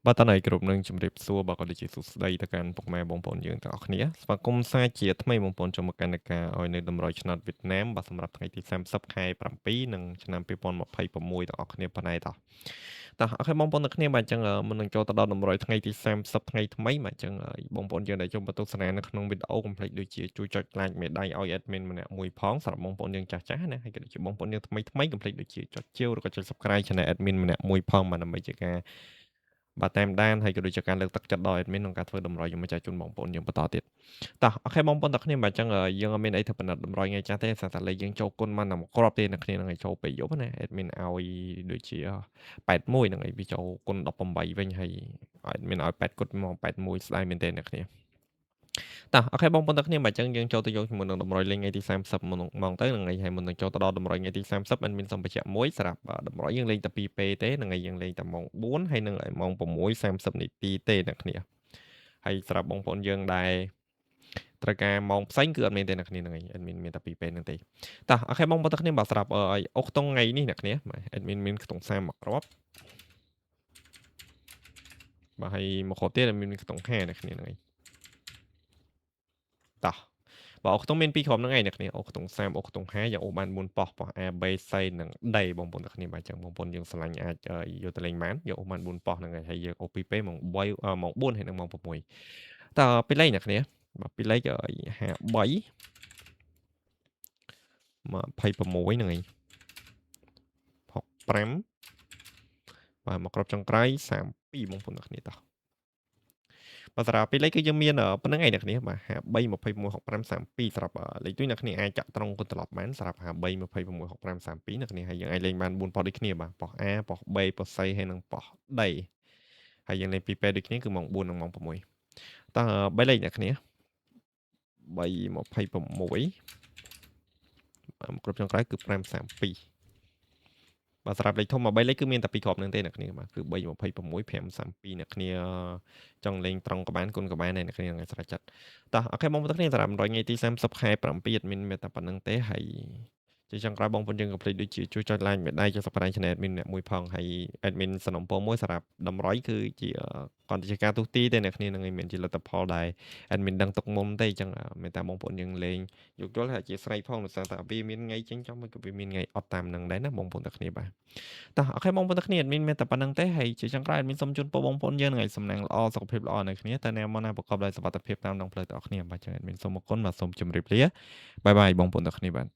បាទតើន័យគ្រប់នឹងជំរាបសួរបាទក៏ដូចជាសួស្តីទៅកាន់ពុកម៉ែបងប្អូនយើងទាំងអស់គ្នាស្វាគមន៍សាជាថ្មីបងប្អូនចូលមកកាន់នៃការឲ្យនៅតម្រុយឆ្នោតវៀតណាមបាទសម្រាប់ថ្ងៃទី30ខែ7និងឆ្នាំ2026ទាំងអស់គ្នាប៉ុណ្ណេះតោះអូខេបងប្អូនទាំងគ្នាបាទអញ្ចឹងមុននឹងចូលទៅដល់តម្រុយថ្ងៃទី30ថ្ងៃថ្មីបាទអញ្ចឹងបងប្អូនយើងដែលចូលមកទស្សនានៅក្នុងវីដេអូកុំភ្លេចដូចជាជួយចុច like មេដៃឲ្យ admin ម្នាក់មួយផងសម្រាប់បងប្អូនយើងចាស់ៗណាហើយក៏ដូចជាបងប្អូនយើងថ្មីកុំភ្លេចដូចជាចុចជាវឬក៏ចុច subscribe channel admin ម្នាក់មួយផងបាទដើម្បីជាការបាទតាមដានហើយក៏ដូចជាការលើកទឹកចិត្តដល់ admin ក្នុងការធ្វើតម្រុយយើងមកចែកជូនបងប្អូនយើងបន្តទៀតអូខេបងប្អូនទាំងគ្នាបាទអញ្ចឹងយើងអត់មានអីធ្វើបំណិតតម្រុយថ្ងៃចាស់ទេសារតែលេខយើងចូលគុណបានតែមួយគ្រាប់ទេអ្នកគ្នានឹងឲ្យចូលពេលយប់ណា admin ឲ្យដូចជា81ហ្នឹងហើយវាចូលគុណ18វិញហើយ admin ឲ្យ8គុណមក81ស្ដាយមែនទេអ្នកគ្នាអូខេបងប្អូនទាំងគ្នាបាទអញ្ចឹងយើងចូលទៅយកជាមួយនឹងតម្រុយលេងថ្ងៃទី30មុនម៉ោងទៅនឹងហើយមុននឹងចូលទៅដល់តម្រុយថ្ងៃទី30 admin សូមបញ្ជាក់មួយសម្រាប់តម្រុយយើងលេងតែ2ពេលទេនឹងហើយយើងលេងតែម៉ោង4ហើយនឹងម៉ោង6:30នាទីទេអ្នកគ្នាហើយសម្រាប់បងប្អូនយើងដែលត្រូវការម៉ោងផ្សេងគឺអត់មានទេអ្នកគ្នាហ្នឹងហើយ admin មានតែ2ពេលហ្នឹងទេអូខេបងប្អូនទាំងគ្នាបាទសម្រាប់អុកខ្ទង់ថ្ងៃនេះអ្នកគ្នាបាទ admin មានខ្ទង់30មកគ្រាប់បាទហើយមកគ្រាប់ទៀត admin មានខ្ទង់50អ្នកគ្នាហ្នឹងហើយតោះបាទអុកខ្ទង់មាន2គ្រាប់ហ្នឹងឯងអ្នកគ្នាអុកខ្ទង់30អុកខ្ទង់50យើងអូសបាន4ប៉ោះ A B C និង D បងប្អូនទាំងគ្នាបាទអញ្ចឹងបងប្អូនយើងឆ្លាញ់អាចយកទៅលេងបានយកអូសបាន4ប៉ោះហ្នឹងហើយយើងអូស2ពេលម៉ោង3ម៉ោង4ហើយនិងម៉ោង6តើពេលលេងអ្នកគ្នាបាទពេលលេង53 26ហ្នឹងហើយ65បាទមកគ្រាប់ចុងក្រោយ32បងប្អូនទាំងគ្នាតោះបាទសម្រាប់ពេលលេខគឺយើងមានប៉ុណ្្នឹងឯងអ្នកគ្នាបាទ53 21 65 32សម្រាប់លេខទួយអ្នកគ្នាអាចចាក់ត្រង់គុណត្រឡប់បានសម្រាប់53 21 65 32អ្នកគ្នាហើយយើងអាចលេងបាន4ប៉ោះដូចគ្នាបាទប៉ោះ A ប៉ោះ B ប៉ោះ C ហើយនិងប៉ោះ D ហើយយើងលេង2ពេលដូចគ្នាគឺម៉ោង4និងម៉ោង6តើ3លេខអ្នកគ្នា3 26បាទគ្រប់ចុងក្រោយគឺ5 32បាទសម្រាប់លេខធំ3លេខគឺមានតែ2គ្រាប់នឹងទេអ្នកគ្នាបាទគឺ3 26 5 32អ្នកគ្នាចង់លេងត្រង់ក៏បានគុណក៏បានដែរអ្នកគ្នាថ្ងៃស្រេចចិត្តអូខេបងប្អូនគ្នាសម្រាប់100ថ្ងៃទី30ខែ7 admin មានតែប៉ុណ្្នឹងទេហើយជាចុងក្រោយបងប្អូនយើងកុំភ្លេចដូចជាជួយចុច like មេដៃចុច subscribe channel admin អ្នកមួយផងហើយ admin សំណូមពរមួយសម្រាប់តម្រុយគឺជាគាត់ជាការទូទីទេអ្នកគ្នានឹងមិនមែនជាលទ្ធផលដែល admin ដឹងទុកមុំទេអញ្ចឹងមានតែបងប្អូនយើងលេងយកយល់ហើយអធិស្ឋានផងដោយសារតែវាមានថ្ងៃចេញចង់មិនក៏វាមានថ្ងៃអត់តាមនឹងដែរណាបងប្អូនទាំងគ្នាបាទអូខេបងប្អូនទាំងគ្នា admin មានតែប៉ុណ្្នឹងទេហើយជាចុងក្រោយ admin សូមជូនពរបងប្អូនយើងថ្ងៃសំណាងល្អសុខភាពល្អអ្នកគ្នាតែអ្នកមកណាប្រកបដោយសុវត្ថិភាពតាមដងផ្លូវទាំងអស់គ្នាបាទចឹង admin សូមអរគុណបាទសូមជម្រាបលាបាយបាយបងប្អូនទាំងគ្នាបាទ